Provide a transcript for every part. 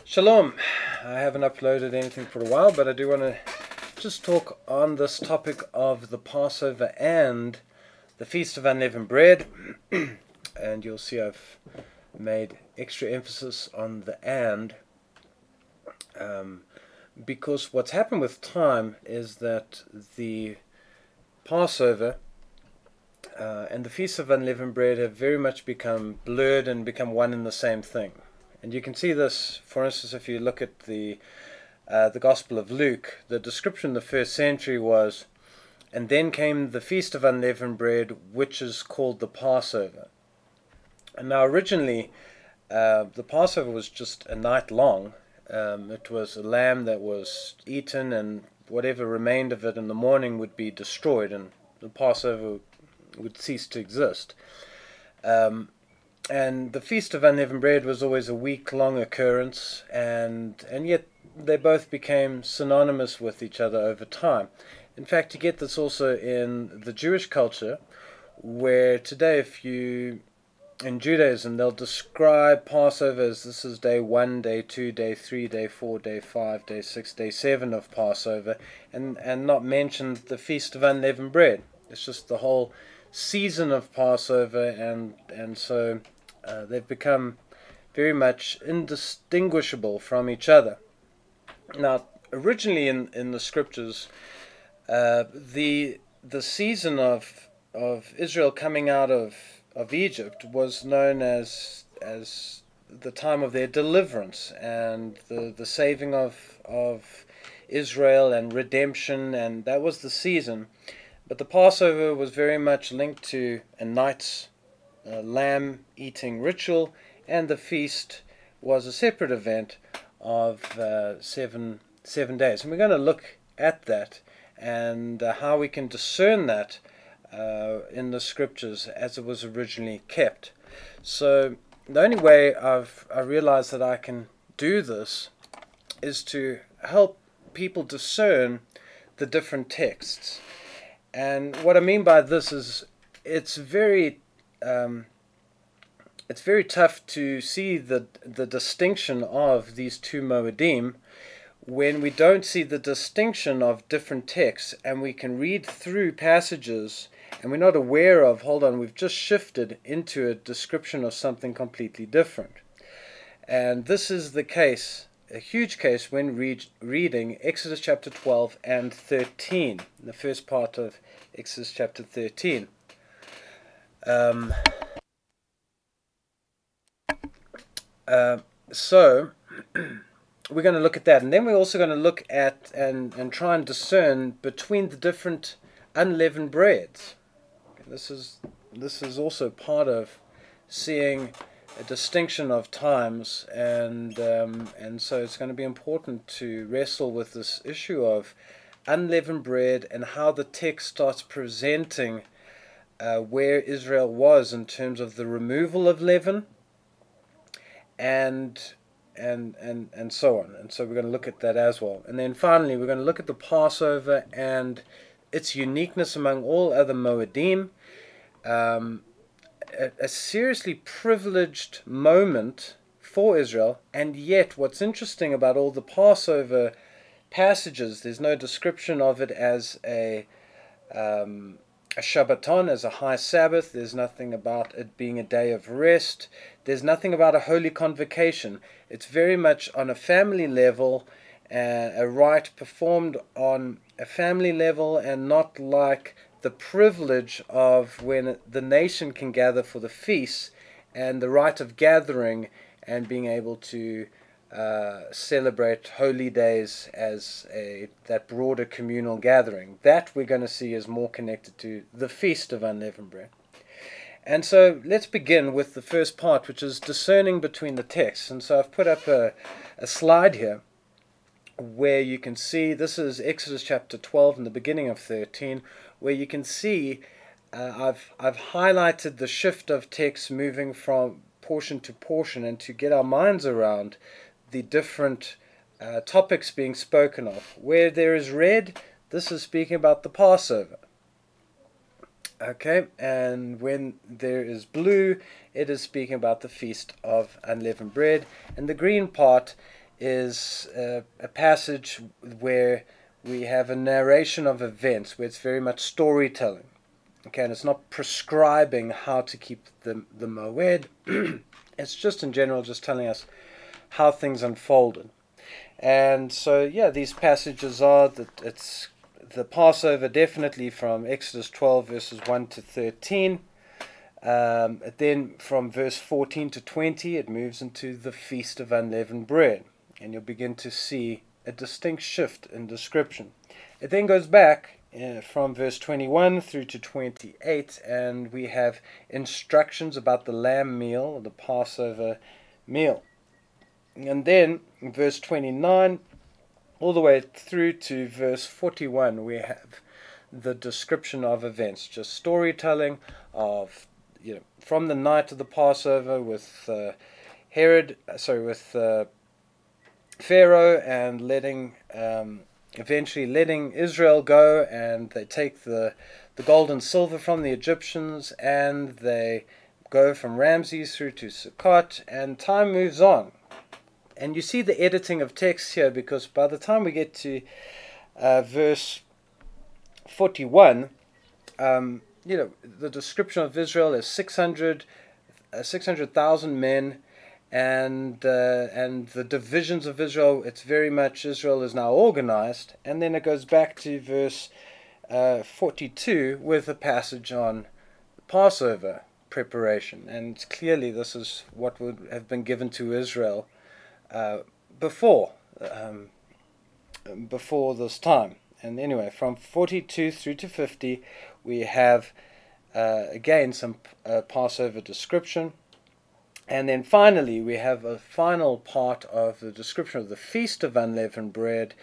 Shalom. I haven't uploaded anything for a while, but I do want to just talk on this topic of the Passover and the Feast of Unleavened Bread. And you'll see I've made extra emphasis on the because what's happened with time is that the Passover and the Feast of Unleavened Bread have very much become blurred and become one and the same thing. And you can see this, for instance, if you look at the Gospel of Luke. The description in the first century was, "And then came the Feast of Unleavened Bread, which is called the Passover." And now originally, the Passover was just a night long. It was a lamb that was eaten, and whatever remained of it in the morning would be destroyed, and the Passover would cease to exist. And the Feast of Unleavened Bread was always a week-long occurrence, and yet they both became synonymous with each other over time. In fact, you get this also in the Jewish culture, where today, in Judaism, they'll describe Passover as this is day 1, day 2, day 3, day 4, day 5, day 6, day 7 of Passover, and not mention the Feast of Unleavened Bread. It's just the whole season of Passover, and so they've become very much indistinguishable from each other. Now, originally in the scriptures, the season of Israel coming out of Egypt was known as the time of their deliverance and the saving of Israel and redemption, and that was the season. But the Passover was very much linked to a night's lamb eating ritual, and the feast was a separate event of 7 days. And we're going to look at that and how we can discern that in the scriptures as it was originally kept. So the only way I realized that I can do this is to help people discern the different texts. And what I mean by this is it's very tough to see the distinction of these two Moedim when we don't see the distinction of different texts, and we can read through passages and we're not aware of, hold on, we've just shifted into a description of something completely different. And this is the case, a huge case, when reading Exodus chapter 12 and 13, the first part of Exodus chapter 13. So we're going to look at that, and then we're also going to look at and try and discern between the different unleavened breads. This is also part of seeing a distinction of times, and so it's going to be important to wrestle with this issue of unleavened bread and how the text starts presenting where Israel was in terms of the removal of leaven and so on. And so we're going to look at that as well. And then finally we're going to look at the Passover and its uniqueness among all other Moedim, a seriously privileged moment for Israel. And yet what's interesting about all the Passover passages, there's no description of it as a Shabbaton, as a high Sabbath. There's nothing about it being a day of rest. There's nothing about a holy convocation. It's very much on a family level, a rite performed on a family level, and not like the privilege of when the nation can gather for the feasts and the rite of gathering and being able to celebrate holy days as that broader communal gathering. That we're going to see is more connected to the Feast of Unleavened Bread. And so let's begin with the first part, which is discerning between the texts. And so I've put up a slide here where you can see, this is Exodus chapter 12 and the beginning of 13, where you can see I've highlighted the shift of text moving from portion to portion, and to get our minds around the different topics being spoken of. Where there is red, this is speaking about the Passover. Okay, and when there is blue, it is speaking about the Feast of Unleavened Bread. And the green part is a passage where we have a narration of events, where it's very much storytelling. Okay, and it's not prescribing how to keep the moed. It's just in general just telling us how things unfolded. And so, yeah, these passages are that it's the Passover definitely from Exodus 12 verses 1 to 13. Then from verse 14 to 20 it moves into the Feast of Unleavened Bread, and you'll begin to see a distinct shift in description. It then goes back from verse 21 through to 28, and we have instructions about the lamb meal, the Passover meal. And then in verse 29 all the way through to verse 41 we have the description of events, just storytelling of, from the night of the Passover with Pharaoh, and eventually letting Israel go, and they take the gold and silver from the Egyptians, and they go from Ramses through to Sukkot, and time moves on. And you see the editing of text here, because by the time we get to verse 41, the description of Israel is 600,000 men, and the divisions of Israel, it's very much Israel is now organized. And then it goes back to verse 42 with a passage on Passover preparation, and clearly this is what would have been given to Israel before this time. And anyway, from 42 through to 50 we have again some Passover description, and then finally we have a final part of the description of the Feast of Unleavened Bread,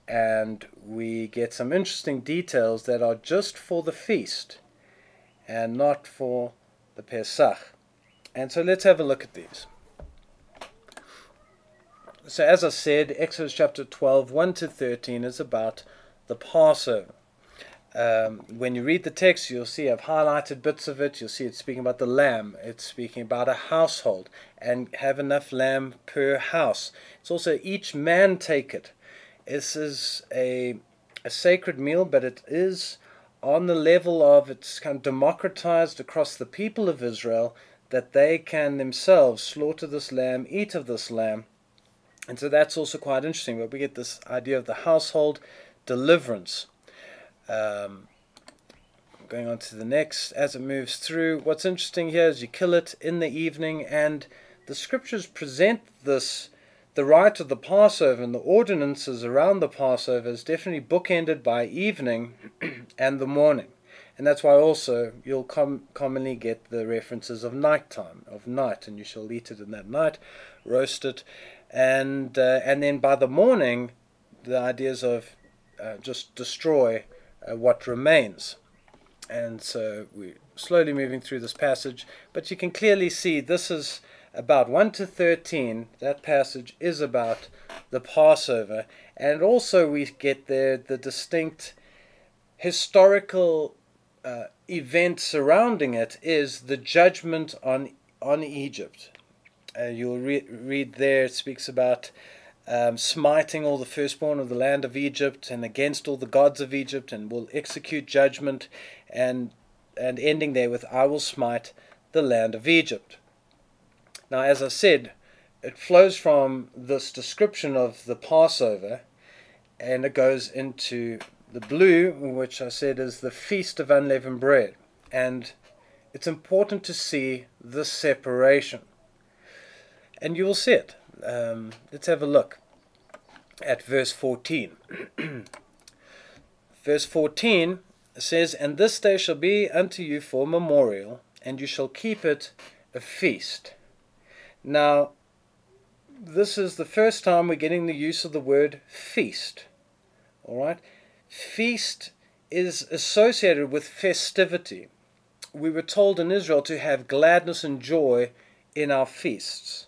and we get some interesting details that are just for the feast and not for the Pesach. And so let's have a look at these. So as I said, Exodus chapter 12, 1 to 13 is about the Passover. When you read the text, you'll see I've highlighted bits of it. You'll see it's speaking about the lamb. It's speaking about a household, and have enough lamb per house. It's also each man take it. This is a sacred meal, but it is on the level of, it's kind of democratized across the people of Israel, that they can themselves slaughter this lamb, eat of this lamb. And so that's also quite interesting, but we get this idea of the household deliverance. Going on to the next, as it moves through, what's interesting here is you kill it in the evening, and the scriptures present this, the rite of the Passover and the ordinances around the Passover is definitely bookended by evening and the morning. And that's why also you'll commonly get the references of nighttime, of night, and you shall eat it in that night, roast it, and then by the morning the ideas of just destroy what remains. And so we're slowly moving through this passage, but you can clearly see this is about 1 to 13. That passage is about the Passover, and also we get there the distinct historical event surrounding it is the judgment on Egypt. You'll read there, it speaks about smiting all the firstborn of the land of Egypt and against all the gods of Egypt, and will execute judgment, and ending there with, I will smite the land of Egypt. Now, as I said, it flows from this description of the Passover, and it goes into the blue, which I said is the Feast of Unleavened Bread. And it's important to see this separation, and you will see it. Let's have a look at verse 14. Verse 14 says, And this day shall be unto you for a memorial, and you shall keep it a feast. Now, this is the first time we're getting the use of the word feast. All right? Feast is associated with festivity. We were told in Israel to have gladness and joy in our feasts.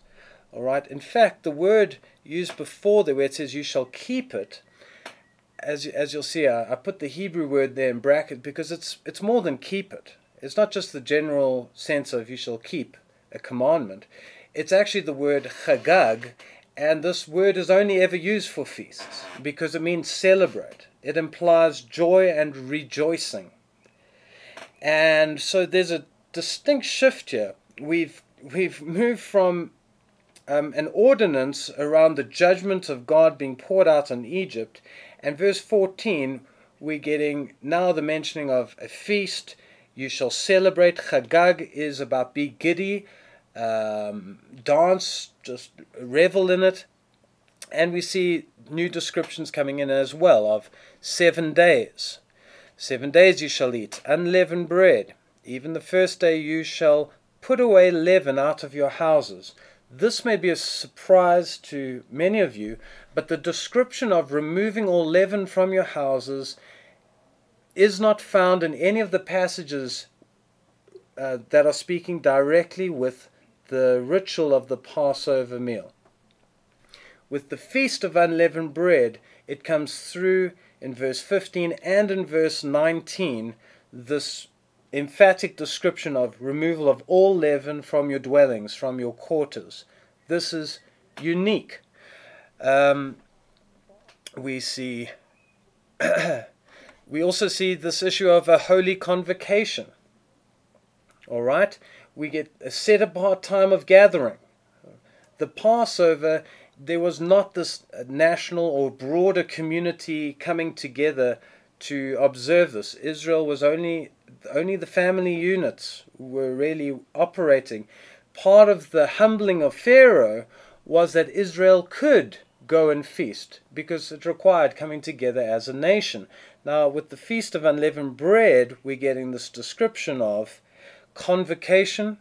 All right. In fact, the word used before there, where it says you shall keep it, as you'll see, I put the Hebrew word there in bracket because it's more than keep it. It's not just the general sense of you shall keep a commandment. It's actually the word chagag, And this word is only ever used for feasts because it means celebrate. It implies joy and rejoicing. And so there's a distinct shift here. We've moved from an ordinance around the judgment of God being poured out on Egypt, and verse 14 we're getting now the mentioning of a feast. You shall celebrate. Chagag is about be giddy, dance, just revel in it. And we see new descriptions coming in as well of 7 days. 7 days you shall eat unleavened bread. Even the first day you shall put away leaven out of your houses. This may be a surprise to many of you, but the description of removing all leaven from your houses is not found in any of the passages that are speaking directly with the ritual of the Passover meal. With the Feast of Unleavened Bread, it comes through in verse 15 and in verse 19, this emphatic description of removal of all leaven from your dwellings, from your quarters. This is unique. We also see this issue of a holy convocation. All right, we get a set apart time of gathering. The Passover, there was not this national or broader community coming together to observe this. Israel was only the family units were really operating. Part of the humbling of Pharaoh was that Israel could go and feast because it required coming together as a nation. Now, with the Feast of Unleavened Bread, we're getting this description of convocation,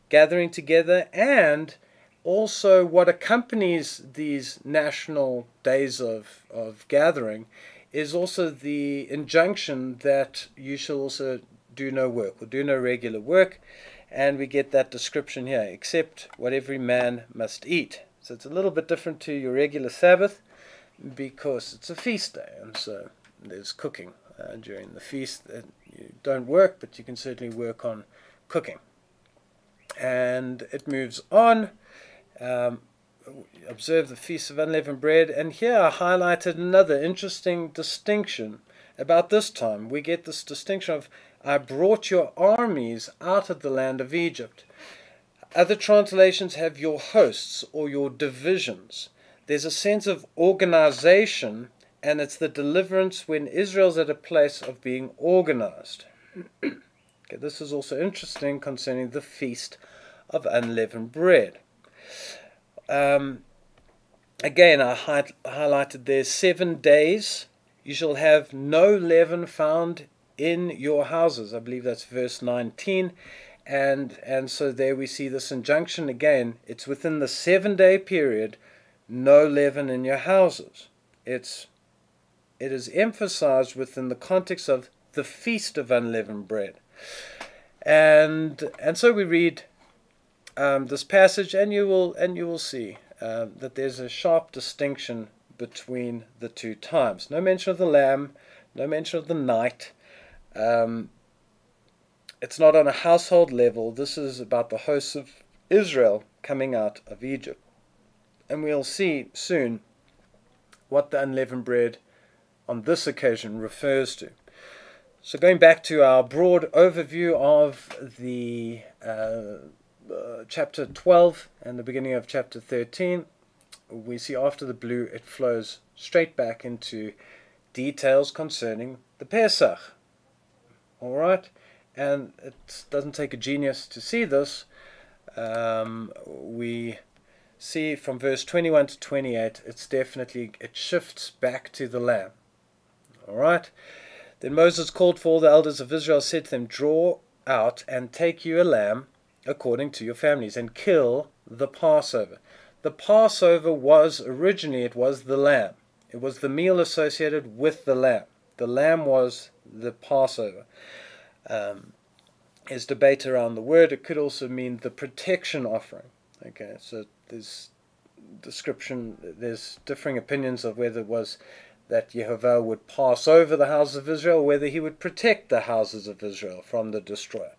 gathering together, and also what accompanies these national days of gathering is also the injunction that you shall also do no work, or do no regular work. And we get that description here, except what every man must eat. So it's a little bit different to your regular Sabbath because it's a feast day, and so there's cooking during the feast. You don't work, but you can certainly work on cooking. And it moves on. Observe the Feast of Unleavened Bread, and here I highlighted another interesting distinction about this time. We get this distinction of I brought your armies out of the land of Egypt. Other translations have your hosts or your divisions. There's a sense of organization, and it's the deliverance when Israel's at a place of being organized. Okay, this is also interesting concerning the Feast of Unleavened Bread. Again, I highlighted there 7 days. You shall have no leaven found in your houses. I believe that's verse 19. And so there we see this injunction again. It's within the 7-day period, no leaven in your houses. It is emphasized within the context of the Feast of Unleavened Bread. And so we read this passage, and you will see that there's a sharp distinction between the two times. No mention of the lamb, no mention of the night. It's not on a household level. This is about the hosts of Israel coming out of Egypt. And we'll see soon what the unleavened bread on this occasion refers to. So going back to our broad overview of the chapter 12 and the beginning of chapter 13, we see after the blue it flows straight back into details concerning the Pesach. All right, and it doesn't take a genius to see this. We see from verse 21 to 28, it shifts back to the lamb. All right. Then Moses called for all the elders of Israel, said to them, draw out and take you a lamb according to your families, and kill the Passover. The Passover was originally, it was the lamb. It was the meal associated with the lamb. The lamb was the Passover. There's debate around the word. It could also mean the protection offering. Okay, so there's differing opinions of whether it was that Jehovah would pass over the houses of Israel, whether he would protect the houses of Israel from the destroyer.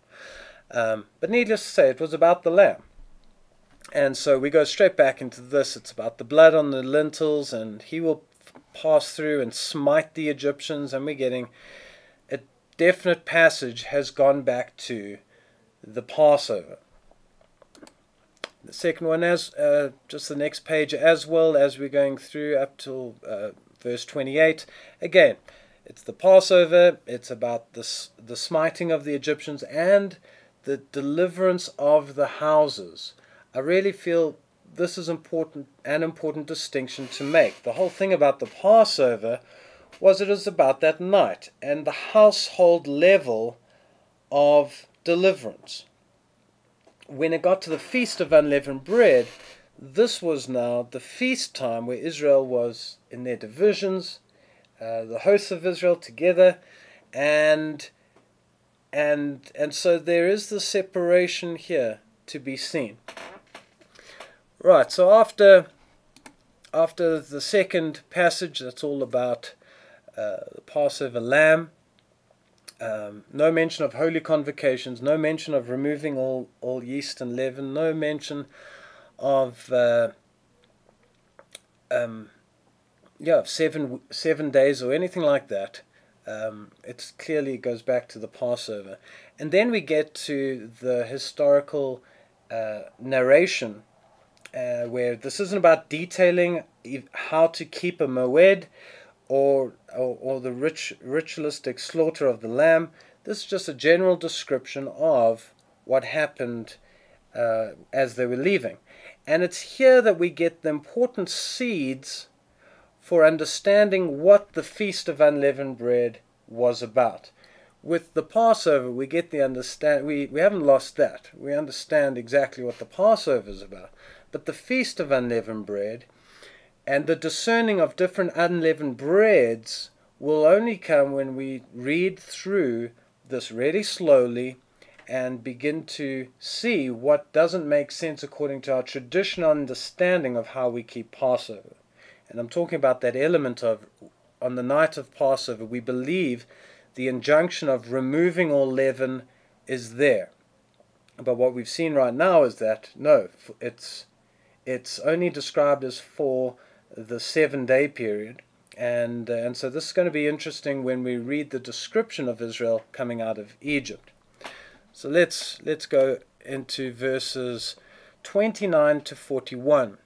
But needless to say, it was about the lamb. And so we go straight back into this. It's about the blood on the lintels, and he will pass through and smite the Egyptians, and we're getting a definite passage has gone back to the Passover. The second one, as just the next page, as well as we're going through up till verse 28. Again, it's the Passover. It's about the smiting of the Egyptians and the deliverance of the houses. I really feel this is important, an important distinction to make. The whole thing about the Passover was it is about that night and the household level of deliverance. When it got to the Feast of Unleavened Bread, this was now the feast time where Israel was in their divisions, the hosts of Israel together, and so there is the separation here to be seen. Right, so after the second passage, that's all about the Passover lamb. No mention of holy convocations, no mention of removing all yeast and leaven, no mention of of 7 days or anything like that. It clearly goes back to the Passover. And then we get to the historical narration, where this isn't about detailing how to keep a moed or the ritualistic slaughter of the lamb. This is just a general description of what happened as they were leaving. And it's here that we get the important seeds for understanding what the Feast of Unleavened Bread was about. With the Passover, we get the understand. We haven't lost that. We understand exactly what the Passover is about. But the Feast of Unleavened Bread and the discerning of different unleavened breads will only come when we read through this really slowly and begin to see what doesn't make sense according to our traditional understanding of how we keep Passover. And I'm talking about that element of, on the night of Passover, we believe the injunction of removing all leaven is there. But what we've seen right now is that, no, it's only described as for the 7-day period. And so this is going to be interesting when we read the description of Israel coming out of Egypt. So let's go into verses 29 to 41.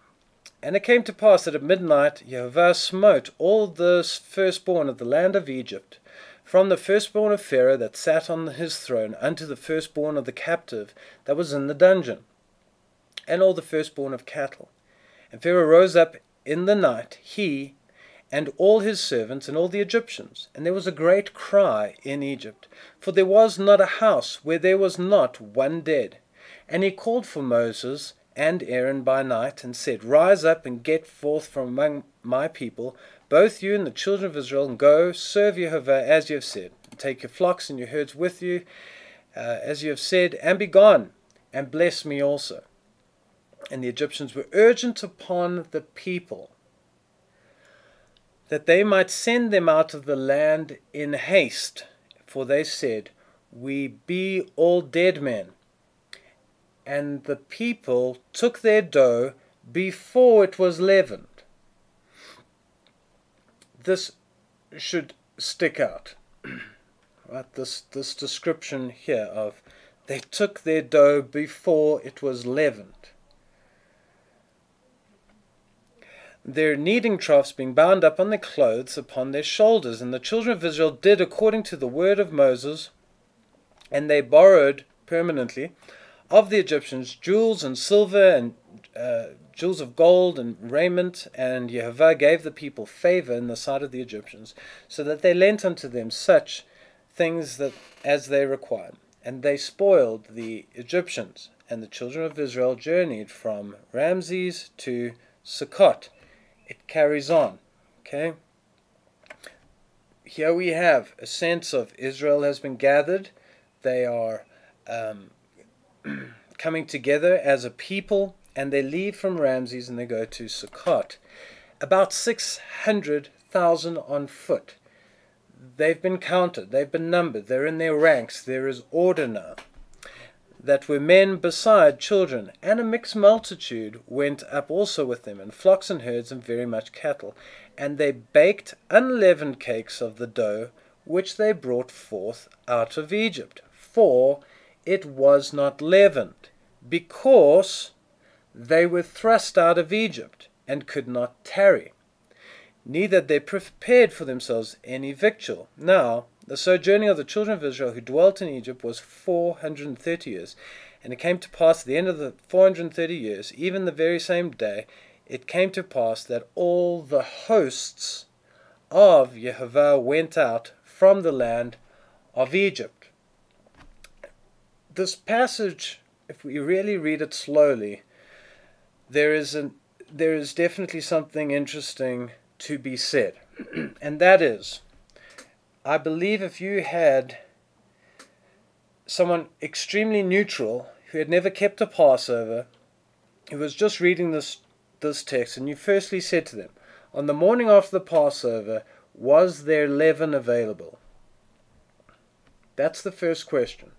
And it came to pass that at midnight Jehovah smote all the firstborn of the land of Egypt, from the firstborn of Pharaoh that sat on his throne unto the firstborn of the captive that was in the dungeon, and all the firstborn of cattle. And Pharaoh rose up in the night, he and all his servants and all the Egyptians, and there was a great cry in Egypt, for there was not a house where there was not one dead. And he called for Moses and Aaron by night, and said, Rise up and get forth from among my people, both you and the children of Israel, and go serve Jehovah as you have said. And take your flocks and your herds with you, as you have said, and be gone, and bless me also. And the Egyptians were urgent upon the people, that they might send them out of the land in haste. For they said, We be all dead men. And the people took their dough before it was leavened. This should stick out. Right? This description here of they took their dough before it was leavened. Their kneading troughs being bound up on their clothes upon their shoulders. And the children of Israel did according to the word of Moses, and they borrowed permanently of the Egyptians jewels and silver and jewels of gold and raiment, and Jehovah gave the people favor in the sight of the Egyptians, so that they lent unto them such things that as they required. And they spoiled the Egyptians, and the children of Israel journeyed from Ramses to Sukkot. It carries on. Okay. Here we have a sense of Israel has been gathered. They are coming together as a people, and they leave from Ramses and they go to Sukkot. About 600,000 on foot. They've been counted. They've been numbered. They're in their ranks. There is order now. that were men beside children, and a mixed multitude went up also with them, and flocks and herds, and very much cattle. And they baked unleavened cakes of the dough which they brought forth out of Egypt, for it was not leavened, because they were thrust out of Egypt, and could not tarry. Neither they prepared for themselves any victual. Now the sojourning of the children of Israel who dwelt in Egypt was 430 years. And it came to pass at the end of the 430 years, even the very same day, it came to pass that all the hosts of Jehovah went out from the land of Egypt. This passage, if we really read it slowly, there is definitely something interesting to be said. And that is, I believe if you had someone extremely neutral who had never kept a Passover, who was just reading this text, and you firstly said to them, on the morning after the Passover, was there leaven available? That's the first question.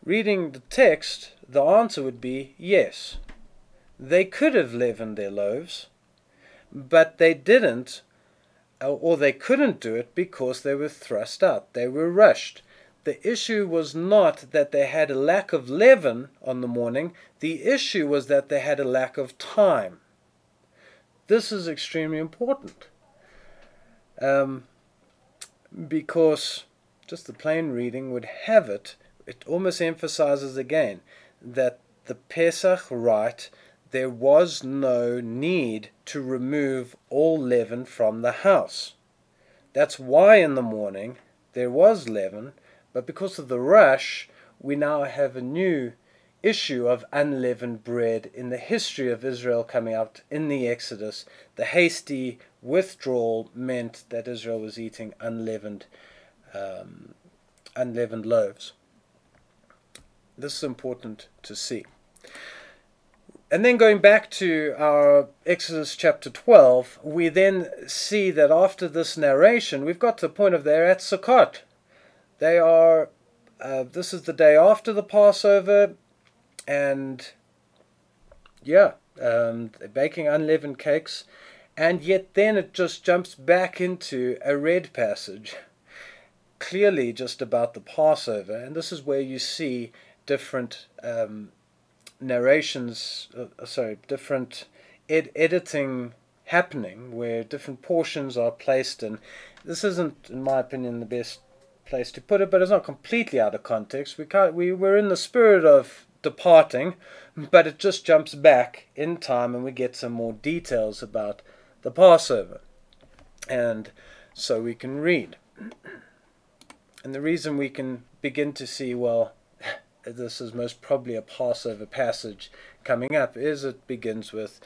Reading the text, the answer would be yes. They could have leavened their loaves, but they didn't, or they couldn't do it because they were thrust out. They were rushed. The issue was not that they had a lack of leaven on the morning. The issue was that they had a lack of time. This is extremely important, because just the plain reading would have it, it almost emphasizes again that the Pesach rite, there was no need to remove all leaven from the house. That's why in the morning there was leaven, but because of the rush, we now have a new issue of unleavened bread in the history of Israel coming out in the Exodus. The hasty withdrawal meant that Israel was eating unleavened loaves. This is important to see. And then going back to our Exodus chapter 12, we then see that after this narration, we've got to the point of they're at Sukkot. They are, this is the day after the Passover, and they're baking unleavened cakes, and yet then it just jumps back into a red passage, clearly just about the Passover, and this is where you see different different editing happening, where different portions are placed, and this isn't, in my opinion, the best place to put it, but it's not completely out of context. We're in the spirit of departing, but it just jumps back in time, and we get some more details about the Passover, and so we can read. And the reason we can begin to see, well, this is most probably a Passover passage coming up, is it begins with,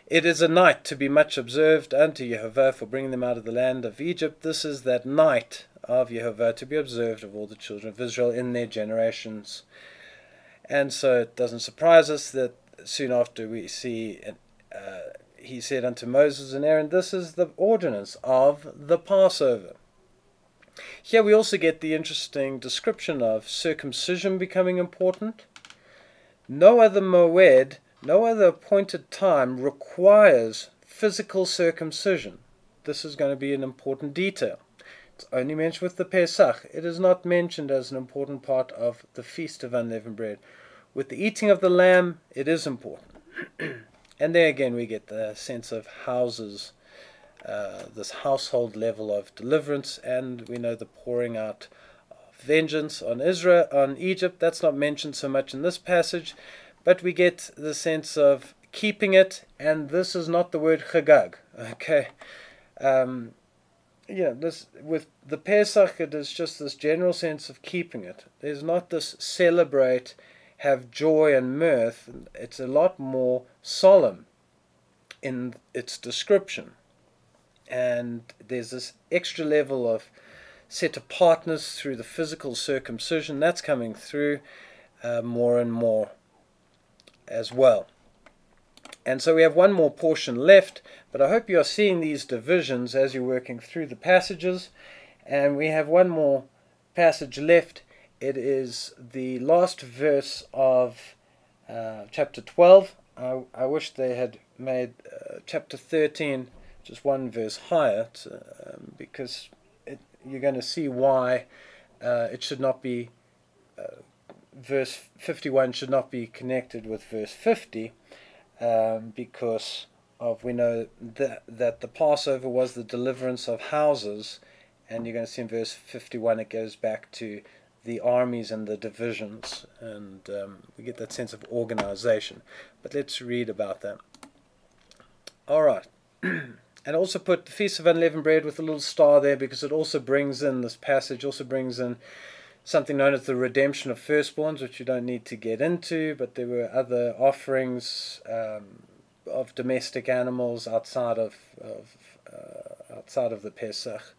it is a night to be much observed unto Jehovah for bringing them out of the land of Egypt. This is that night of Jehovah to be observed of all the children of Israel in their generations. And so it doesn't surprise us that soon after we see, he said unto Moses and Aaron, this is the ordinance of the Passover. Here we also get the interesting description of circumcision becoming important. No other moed, no other appointed time requires physical circumcision. This is going to be an important detail. It's only mentioned with the Pesach. It is not mentioned as an important part of the Feast of Unleavened Bread. With the eating of the lamb, it is important. And there again we get the sense of houses, this household level of deliverance, and we know the pouring out of vengeance on Israel, on Egypt. That's not mentioned so much in this passage, but we get the sense of keeping it, and this is not the word chagag. Okay, this with the Pesach, it is just this general sense of keeping it. There's not this celebrate, have joy and mirth. It's a lot more solemn in its description. And there's this extra level of set apartness through the physical circumcision that's coming through more and more as well. And so we have one more portion left, but I hope you are seeing these divisions as you're working through the passages. And we have one more passage left, It is the last verse of chapter 12. I wish they had made chapter 13 just one verse higher, because you're going to see why it should not be, verse 51 should not be connected with verse 50, because we know that the Passover was the deliverance of houses, and you're going to see in verse 51 it goes back to the armies and the divisions, and we get that sense of organization. But let's read about that. All right. And also put the Feast of Unleavened Bread with a little star there, because it also brings in, this passage also brings in something known as the redemption of firstborns, which you don't need to get into, but there were other offerings of domestic animals outside of the Pesach.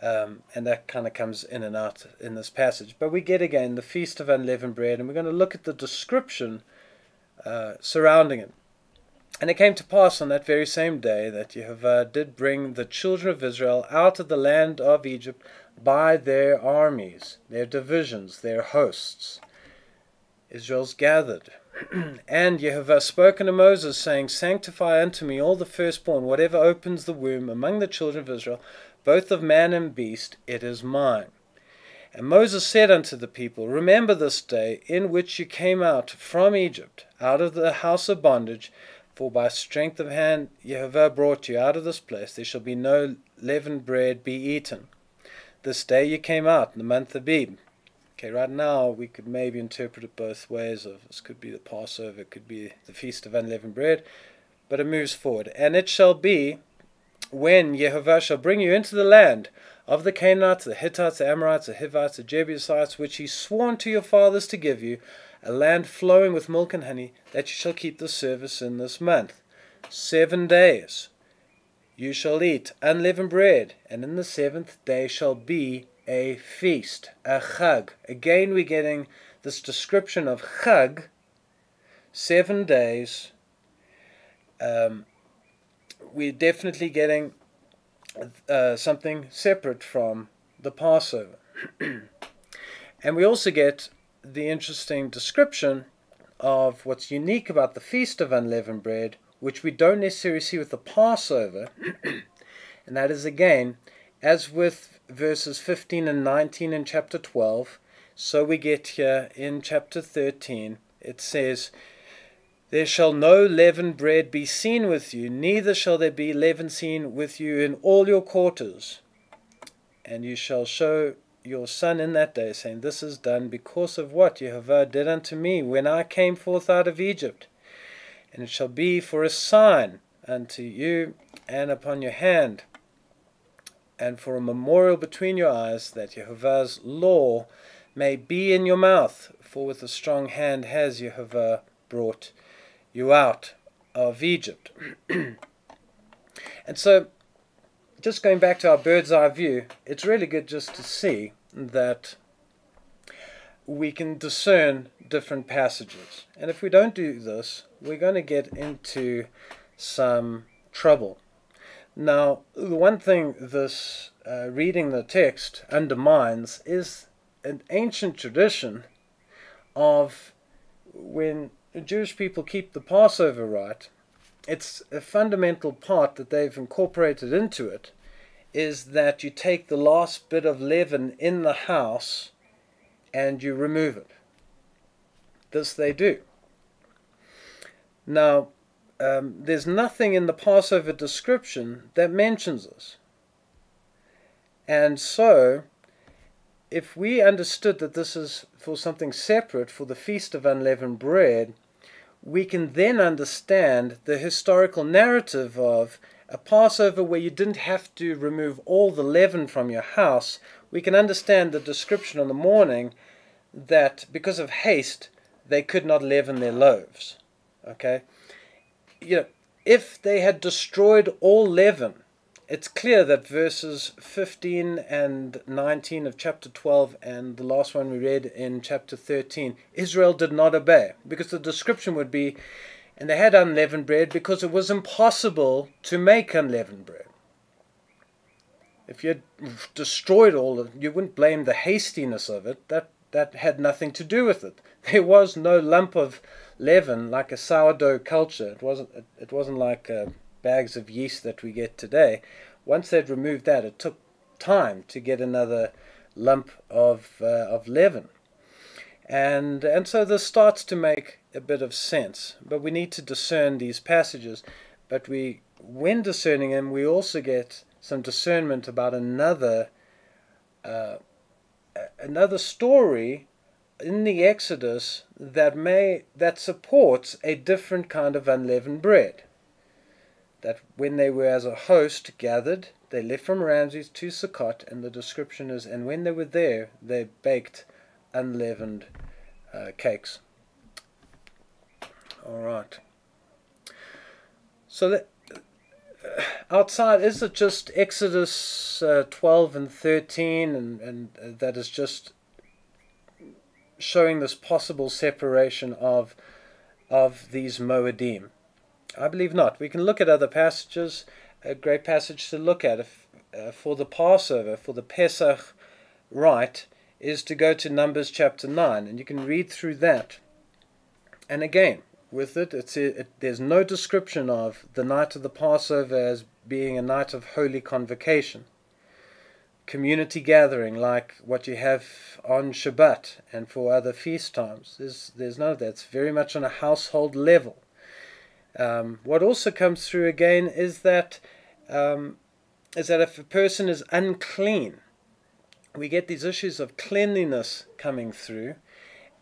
And that kind of comes in and out in this passage. But we get again the Feast of Unleavened Bread, and we're going to look at the description surrounding it. And it came to pass on that very same day that Jehovah did bring the children of Israel out of the land of Egypt by their armies, their divisions, their hosts. Israel's gathered. And Jehovah spoke unto Moses, saying, Sanctify unto me all the firstborn, whatever opens the womb among the children of Israel, both of man and beast, it is mine. And Moses said unto the people, Remember this day in which you came out from Egypt, out of the house of bondage, for by strength of hand Jehovah brought you out of this place. There shall be no leavened bread be eaten. This day you came out in the month of Abib. Okay, right now we could maybe interpret it both ways. This could be the Passover, it could be the Feast of Unleavened Bread, but it moves forward. And it shall be, when Jehovah shall bring you into the land of the Canaanites, the Hittites, the Amorites, the Hivites, the Jebusites, which he swore unto your fathers to give you, a land flowing with milk and honey, that you shall keep the service in this month. 7 days you shall eat unleavened bread, and in the 7th day shall be a feast, a chag. Again we're getting this description of chag, 7 days. We're definitely getting something separate from the Passover. And we also get the interesting description of what's unique about the Feast of Unleavened Bread, which we don't necessarily see with the Passover. And that is, again, as with verses 15 and 19 in chapter 12, so we get here in chapter 13. It says, There shall no leavened bread be seen with you, neither shall there be leaven seen with you in all your quarters. And you shall show your son in that day, saying, This is done because of what Jehovah did unto me when I came forth out of Egypt. And it shall be for a sign unto you and upon your hand, and for a memorial between your eyes, that Jehovah's law may be in your mouth. For with a strong hand has Jehovah brought you out of Egypt. And so, just going back to our bird's eye view, it's really good just to see that we can discern different passages. And if we don't do this, we're going to get into some trouble. Now, the one thing this reading the text undermines is an ancient tradition of when Jewish people keep the Passover rite. It's a fundamental part that they've incorporated into it, is that you take the last bit of leaven in the house and you remove it. This they do. Now, there's nothing in the Passover description that mentions this. And so, if we understood that this is for something separate, for the Feast of Unleavened Bread, we can then understand the historical narrative of a Passover where you didn't have to remove all the leaven from your house. We can understand the description in the morning that because of haste, they could not leaven their loaves. Okay? If they had destroyed all leaven, it's clear that verses 15 and 19 of chapter 12 and the last one we read in chapter 13, Israel did not obey, because the description would be, and they had unleavened bread because it was impossible to make unleavened bread. If you had destroyed all of it, you wouldn't blame the hastiness of it. That that had nothing to do with it. There was no lump of leaven like a sourdough culture. It wasn't like bags of yeast that we get today. Once they'd removed that, it took time to get another lump of leaven. And so this starts to make a bit of sense. But we need to discern these passages. But when discerning them, we also get some discernment about another story in the Exodus that supports a different kind of unleavened bread. That when they were as a host gathered, they left from Ramses to Sukkot, and the description is, and when they were there, they baked unleavened cakes. All right. So outside, is it just Exodus 12 and 13, and that is just showing this possible separation of these Moedim? I believe not. We can look at other passages. A great passage to look at for the Passover, for the Pesach rite, is to go to Numbers chapter 9, and you can read through that. And again, with it, there's no description of the night of the Passover as being a night of holy convocation, community gathering like what you have on Shabbat and for other feast times. There's none of that. It's very much on a household level. What also comes through again is that if a person is unclean, we get these issues of cleanliness coming through,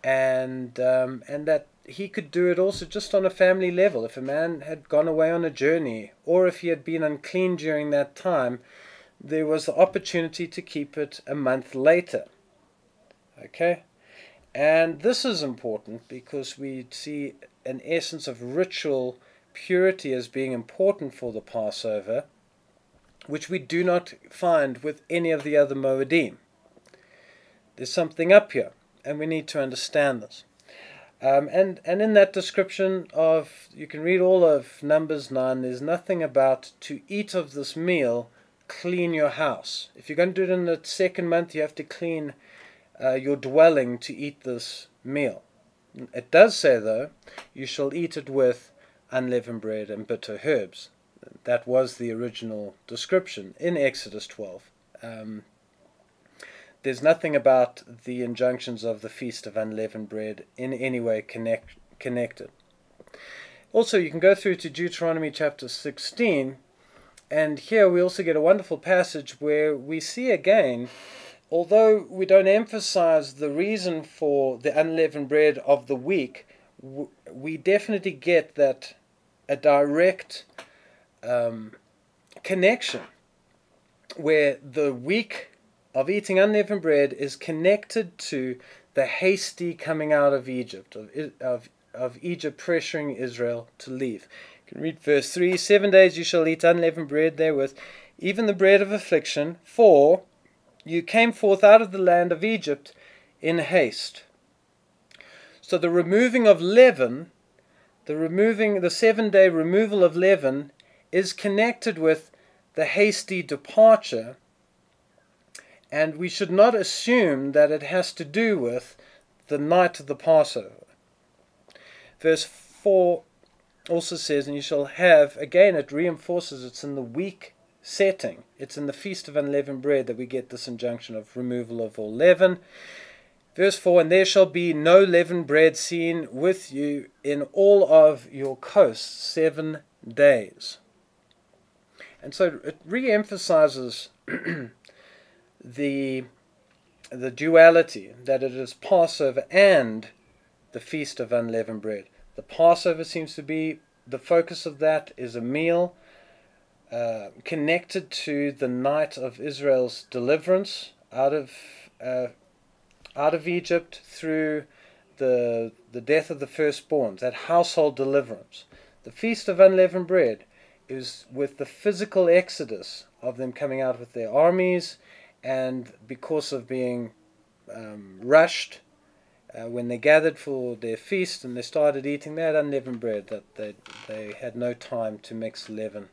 and that he could do it also just on a family level. If a man had gone away on a journey, or if he had been unclean during that time, there was the opportunity to keep it a month later. Okay? And this is important because we see an essence of ritual purity as being important for the Passover, which we do not find with any of the other Moedim. There's something up here, and we need to understand this. And in that description you can read all of Numbers 9, there's nothing about to eat of this meal, clean your house. If you're going to do it in the second month, you have to clean your dwelling to eat this meal. It does say, though, you shall eat it with unleavened bread and bitter herbs. That was the original description in Exodus 12. There's nothing about the injunctions of the Feast of Unleavened Bread in any way connected. Also, you can go through to Deuteronomy chapter 16, and here we also get a wonderful passage where we see again, although we don't emphasize the reason for the unleavened bread of the week, we definitely get that a direct connection where the week of eating unleavened bread is connected to the hasty coming out of Egypt, of Egypt pressuring Israel to leave. You can read verse 3, 7 days you shall eat unleavened bread therewith, even the bread of affliction, for you came forth out of the land of Egypt in haste. So the removing of leaven, the 7-day removal of leaven is connected with the hasty departure. And we should not assume that it has to do with the night of the Passover. Verse 4 also says, and you shall have, again it reinforces it's in the week setting. It's in the Feast of Unleavened Bread that we get this injunction of removal of all leaven. Verse 4, and there shall be no leavened bread seen with you in all of your coasts 7 days. And so it re-emphasizes the duality, that it is Passover and the Feast of Unleavened Bread. The Passover seems to be, the focus of that is a meal connected to the night of Israel's deliverance out of Egypt through the death of the firstborns, that household deliverance. The Feast of Unleavened Bread is with the physical exodus of them coming out with their armies, and because of being rushed, when they gathered for their feast and they started eating, they had unleavened bread that they had no time to mix leaven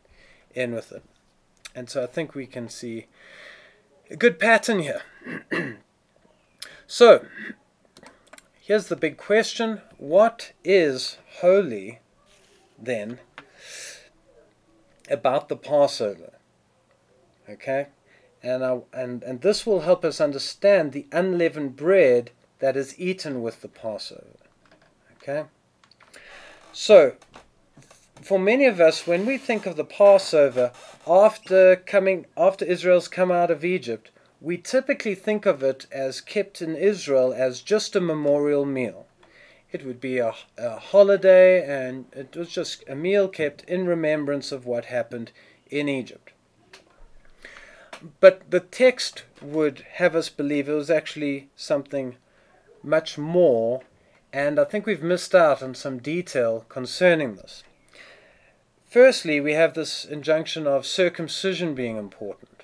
in with it. And so I think we can see a good pattern here. So, here's the big question. What is holy, then, about the Passover? Okay? And this will help us understand the unleavened bread that is eaten with the Passover. Okay? So, for many of us, when we think of the Passover after Israel's come out of Egypt, we typically think of it as kept in Israel as just a memorial meal. It would be a holiday, and it was just a meal kept in remembrance of what happened in Egypt. But the text would have us believe it was actually something much more, and I think we've missed out on some detail concerning this. Firstly, we have this injunction of circumcision being important.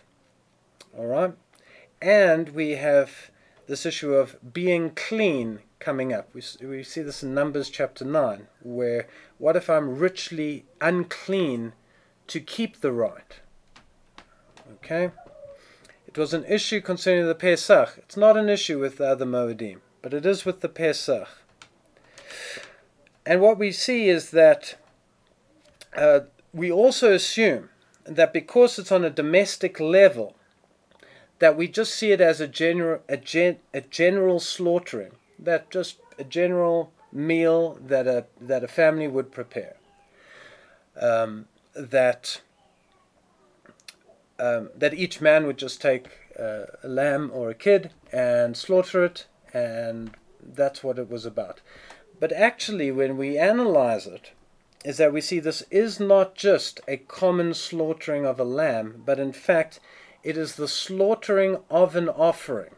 All right? And we have this issue of being clean coming up. We see this in Numbers chapter 9, where what if I'm richly unclean to keep the rite? Okay? It was an issue concerning the Pesach. It's not an issue with the other Moedim, but it is with the Pesach. And what we see is that we also assume that because it's on a domestic level, that we just see it as a general slaughtering, that just a general meal that a family would prepare, that each man would just take a lamb or a kid and slaughter it, and that's what it was about. But actually, when we analyze it, is that we see this is not just a common slaughtering of a lamb, but in fact, it is the slaughtering of an offering.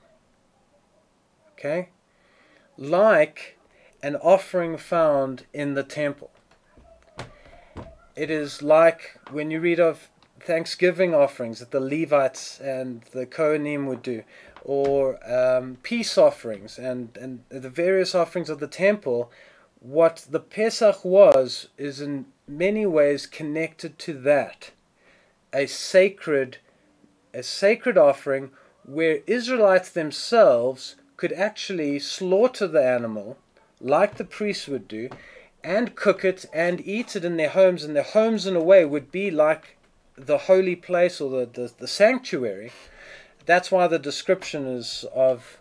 Okay? Like an offering found in the temple. It is like when you read of Thanksgiving offerings that the Levites and the Kohanim would do, or peace offerings and the various offerings of the temple. What the Pesach was is in many ways connected to that, a sacred offering where Israelites themselves could actually slaughter the animal like the priests would do and cook it and eat it in their homes, and their homes in a way would be like the holy place or the sanctuary. That's why the description is of,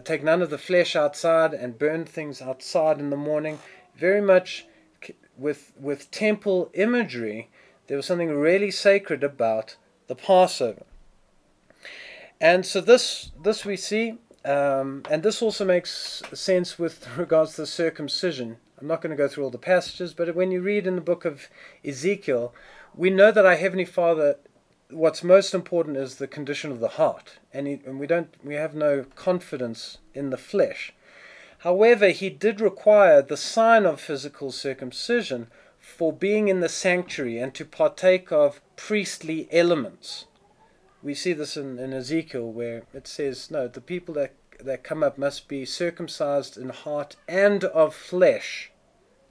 take none of the flesh outside and burn things outside in the morning. Very much with temple imagery, there was something really sacred about the Passover. And so this we see, and this also makes sense with regards to circumcision. I'm not going to go through all the passages, but when you read in the book of Ezekiel, we know that our Heavenly Father, what's most important is the condition of the heart, and we have no confidence in the flesh. However, he did require the sign of physical circumcision for being in the sanctuary and to partake of priestly elements. We see this in Ezekiel, where it says, no, the people that come up must be circumcised in heart and of flesh.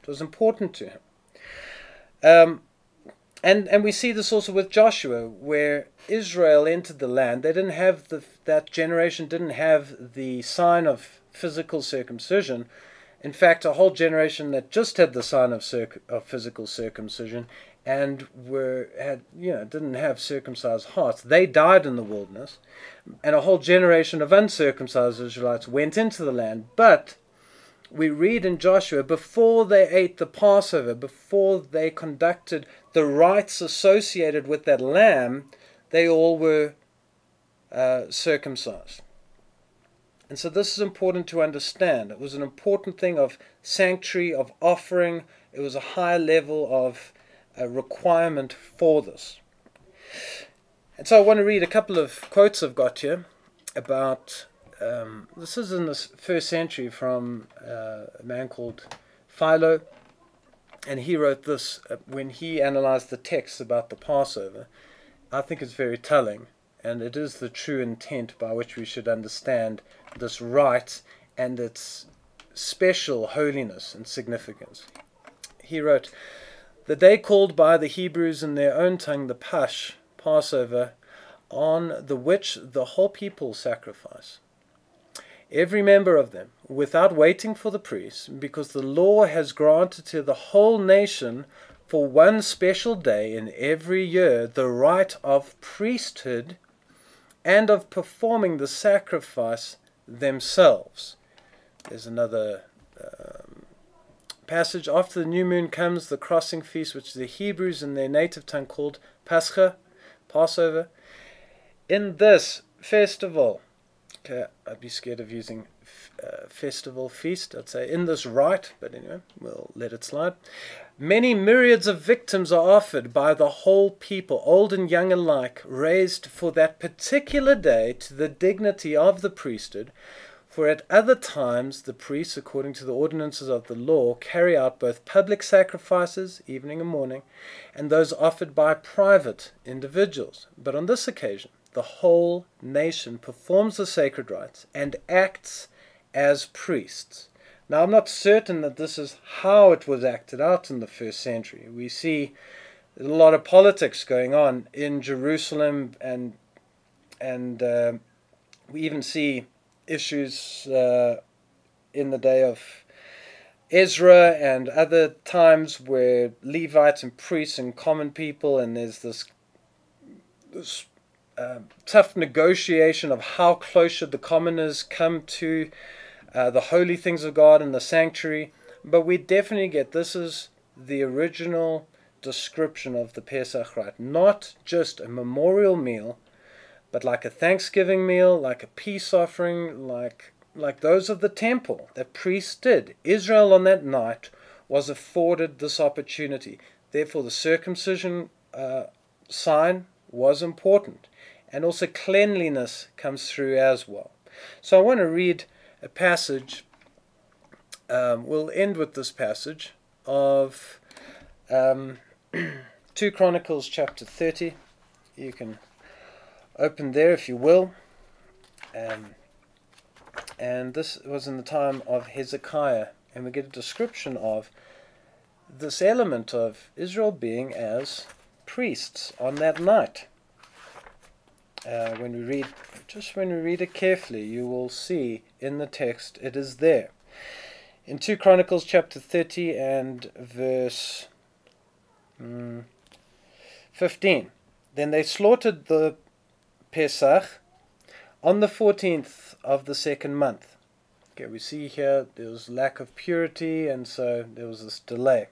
It was important to him. And we see this also with Joshua, where Israel entered the land. They didn't have that generation didn't have the sign of physical circumcision. In fact, a whole generation that just had the sign of physical circumcision and didn't have circumcised hearts, they died in the wilderness, and a whole generation of uncircumcised Israelites went into the land. But we read in Joshua, before they ate the Passover, before they conducted the rites associated with that lamb, they all were circumcised. And so this is important to understand. It was an important thing of sanctuary, of offering. It was a high level of requirement for this. And so I want to read a couple of quotes I've got here about, this is in the first century from a man called Philo, and he wrote this when he analyzed the text about the Passover. I think it's very telling, and it is the true intent by which we should understand this rite and its special holiness and significance. He wrote, "The day called by the Hebrews in their own tongue the Passover, on the which the whole people sacrifice, every member of them, without waiting for the priest, because the law has granted to the whole nation for one special day in every year the right of priesthood and of performing the sacrifice themselves. There's another passage. After the new moon comes the crossing feast, which the Hebrews in their native tongue called Passover. In this festival, okay, I'd be scared of using festival, feast, I'd say in this rite, but anyway, we'll let it slide. Many myriads of victims are offered by the whole people, old and young alike, raised for that particular day to the dignity of the priesthood. For at other times the priests, according to the ordinances of the law, carry out both public sacrifices, evening and morning, and those offered by private individuals. But on this occasion, the whole nation performs the sacred rites and acts as priests. Now, I'm not certain that this is how it was acted out in the first century. We see a lot of politics going on in Jerusalem, and we even see issues in the day of Ezra and other times where Levites and priests and common people, and there's this tough negotiation of how close should the commoners come to the holy things of God in the sanctuary. But we definitely get this is the original description of the Pesach rite, not just a memorial meal, but like a Thanksgiving meal, like a peace offering, like those of the temple that priests did. Israel on that night was afforded this opportunity. Therefore, the circumcision sign was important. And also cleanliness comes through as well. So I want to read a passage. We'll end with this passage of 2 Chronicles chapter 30. You can open there if you will. And this was in the time of Hezekiah. And we get a description of this element of Israel being as priests on that night. When we read it carefully, you will see in the text it is there. In 2 Chronicles chapter 30 and verse 15. Then they slaughtered the Pesach on the 14th of the second month. Okay, we see here there was lack of purity, and so there was this delay.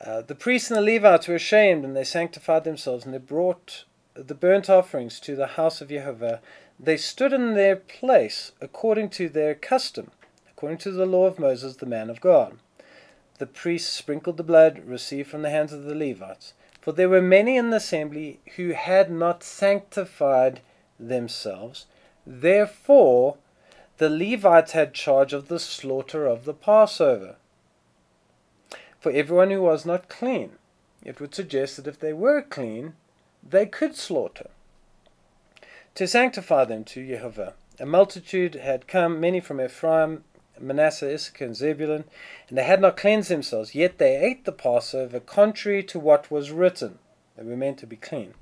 The priests and the Levites were ashamed, and they sanctified themselves, and they brought the burnt offerings to the house of Jehovah. They stood in their place according to their custom, according to the law of Moses, the man of God. The priests sprinkled the blood received from the hands of the Levites, for there were many in the assembly who had not sanctified themselves. Therefore, the Levites had charge of the slaughter of the Passover. For everyone who was not clean, it would suggest that if they were clean, they could slaughter, to sanctify them to Jehovah. A multitude had come, many from Ephraim, Manasseh, Issachar, and Zebulun, and they had not cleansed themselves, yet they ate the Passover, contrary to what was written. They were meant to be clean.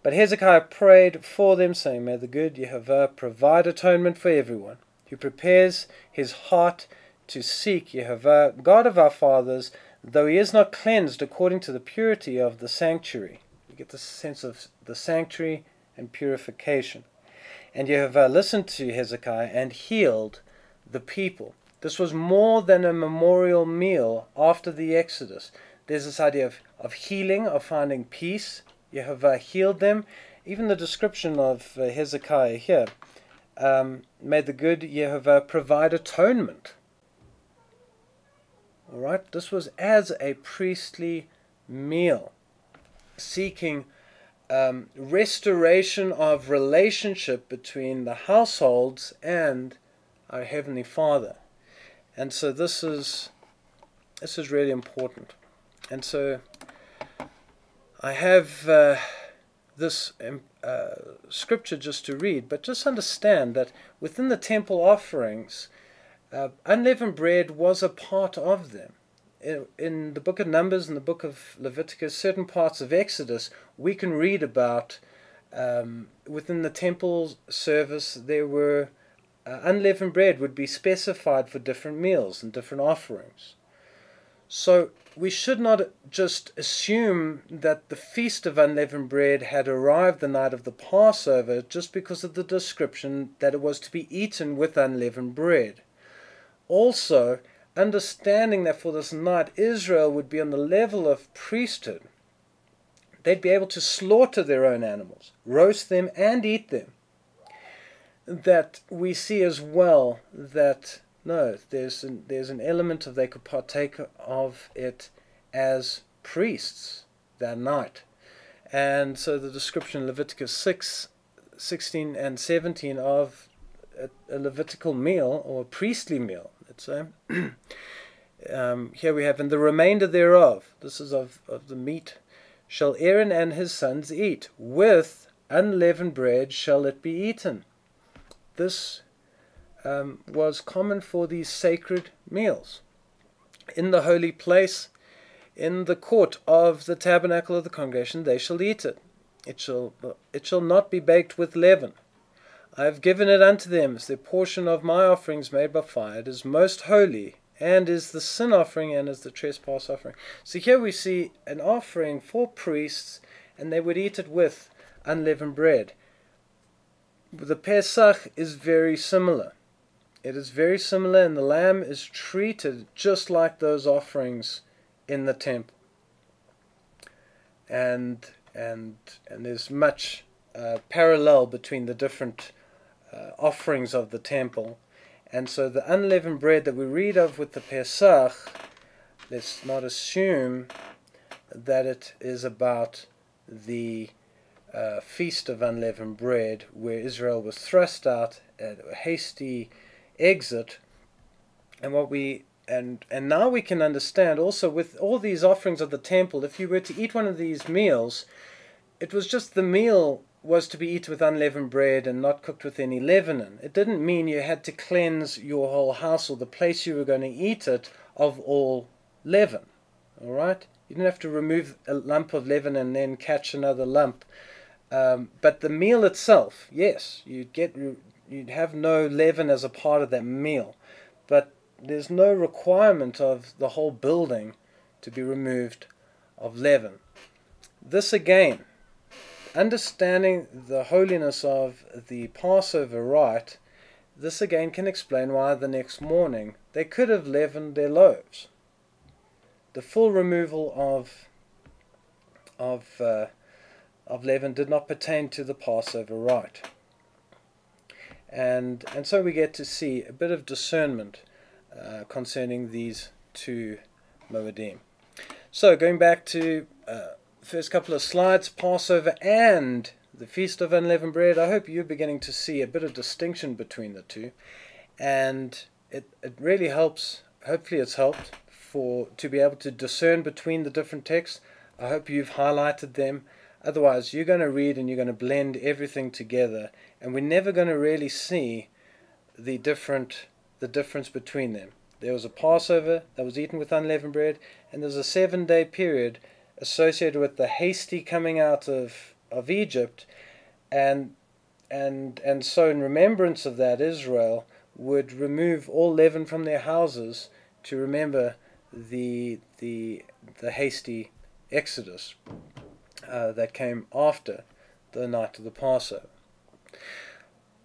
But Hezekiah prayed for them, saying, May the good Jehovah provide atonement for everyone who prepares his heart to seek Jehovah, God of our fathers, though he is not cleansed according to the purity of the sanctuary. You get the sense of the sanctuary and purification. And Jehovah listened to Hezekiah and healed the people. This was more than a memorial meal after the Exodus. There's this idea of healing, of finding peace. Jehovah healed them. Even the description of Hezekiah here, may the good Jehovah provide atonement. All right, this was as a priestly meal, seeking restoration of relationship between the households and our Heavenly Father. And so this is really important. And so I have this scripture just to read, but just understand that within the temple offerings, unleavened bread was a part of them. In the book of Numbers and the book of Leviticus, certain parts of Exodus, we can read about within the temple service there were unleavened bread would be specified for different meals and different offerings. So we should not just assume that the Feast of Unleavened Bread had arrived the night of the Passover just because of the description that it was to be eaten with unleavened bread. Also, understanding that for this night Israel would be on the level of priesthood, they'd be able to slaughter their own animals, roast them and eat them. That we see as well that no, there's an element of they could partake of it as priests that night. And so the description in Leviticus 6, 16 and 17 of a Levitical meal, or a priestly meal, let's say. Here we have, and the remainder thereof, this is of the meat, shall Aaron and his sons eat. With unleavened bread shall it be eaten. This was common for these sacred meals. In the holy place, in the court of the tabernacle of the congregation, they shall eat it. It shall not be baked with leaven. I have given it unto them as their portion of my offerings made by fire. It is most holy, and is the sin offering, and is the trespass offering. So here we see an offering for priests, and they would eat it with unleavened bread. The Pesach is very similar. It is very similar, and the lamb is treated just like those offerings in the temple. And there's much parallel between the different offerings of the temple. And so the unleavened bread that we read of with the Pesach, let's not assume that it is about the Feast of Unleavened Bread, where Israel was thrust out at a hasty exit. And now we can understand also with all these offerings of the temple, if you were to eat one of these meals, it was just the meal was to be eaten with unleavened bread and not cooked with any leaven. It didn't mean you had to cleanse your whole house or the place you were going to eat it of all leaven. All right? You didn't have to remove a lump of leaven and then catch another lump. But the meal itself, yes, you'd have no leaven as a part of that meal. But there's no requirement of the whole building to be removed of leaven. This again, understanding the holiness of the Passover rite, this again can explain why the next morning they could have leavened their loaves. The full removal of leaven did not pertain to the Passover rite. And so we get to see a bit of discernment concerning these two moedim. So going back to first couple of slides, Passover and the Feast of Unleavened Bread, I hope you're beginning to see a bit of distinction between the two, and it really helps. Hopefully it's helped to be able to discern between the different texts. I hope you've highlighted them. Otherwise you're going to read and you're going to blend everything together, and we're never going to really see the difference between them. There was a Passover that was eaten with unleavened bread, and there's a 7-day period associated with the hasty coming out of Egypt, and so in remembrance of that, Israel would remove all leaven from their houses to remember the hasty exodus that came after the night of the Passover.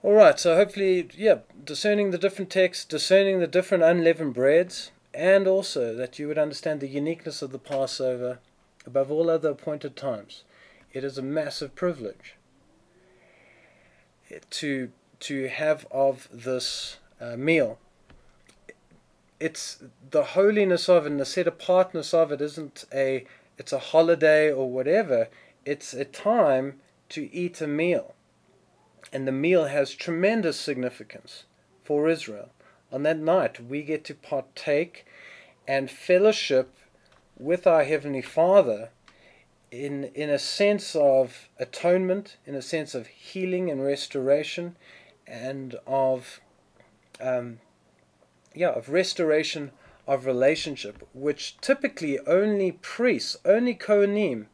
Alright, so hopefully, discerning the different texts, discerning the different unleavened breads, and also that you would understand the uniqueness of the Passover above all other appointed times. It is a massive privilege to have of this meal. It's the holiness of it and the set apartness of it isn't it's a holiday or whatever. It's a time to eat a meal. And the meal has tremendous significance for Israel. On that night, we get to partake and fellowship with our Heavenly Father in a sense of atonement, in a sense of healing and restoration, and of restoration of relationship, which typically only priests, only Kohanim,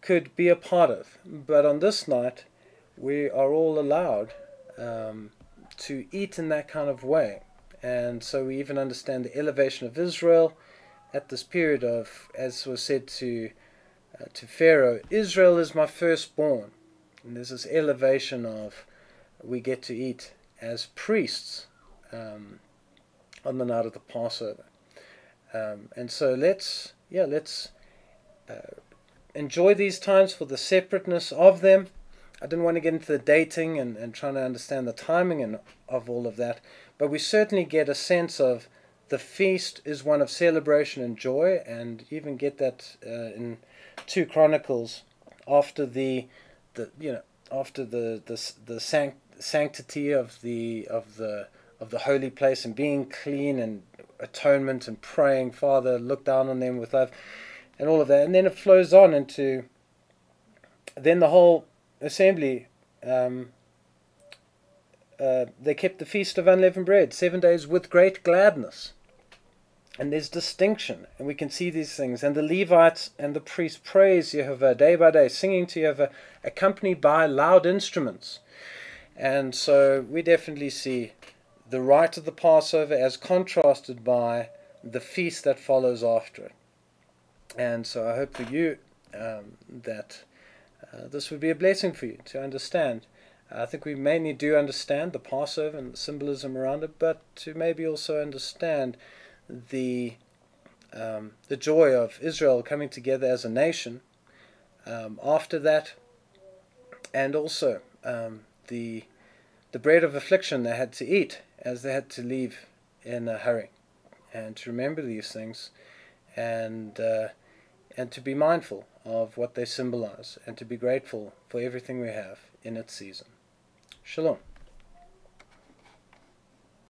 could be a part of. But on this night, we are all allowed to eat in that kind of way. And so we even understand the elevation of Israel at this period of, as was said to Pharaoh, Israel is my firstborn. And there's this elevation of, we get to eat as priests on the night of the Passover. And so let's enjoy these times for the separateness of them. I didn't want to get into the dating and trying to understand the timing of all of that, but we certainly get a sense of the feast is one of celebration and joy, and even get that in 2 Chronicles after the sanctity of the holy place and being clean and atonement and praying, Father, look down on them with love, and all of that. And then it flows on into then the whole assembly. They kept the Feast of Unleavened Bread 7 days with great gladness. And there's distinction, and we can see these things. And the Levites and the priests praise Jehovah day by day, singing to Jehovah, accompanied by loud instruments. And so we definitely see the rite of the Passover as contrasted by the feast that follows after it. And so I hope for you that this would be a blessing for you to understand. I think we mainly do understand the Passover and the symbolism around it, but to maybe also understand the joy of Israel coming together as a nation after that, and also the bread of affliction they had to eat as they had to leave in a hurry, and to remember these things, and to be mindful of what they symbolize, and to be grateful for everything we have in its season. Shalom.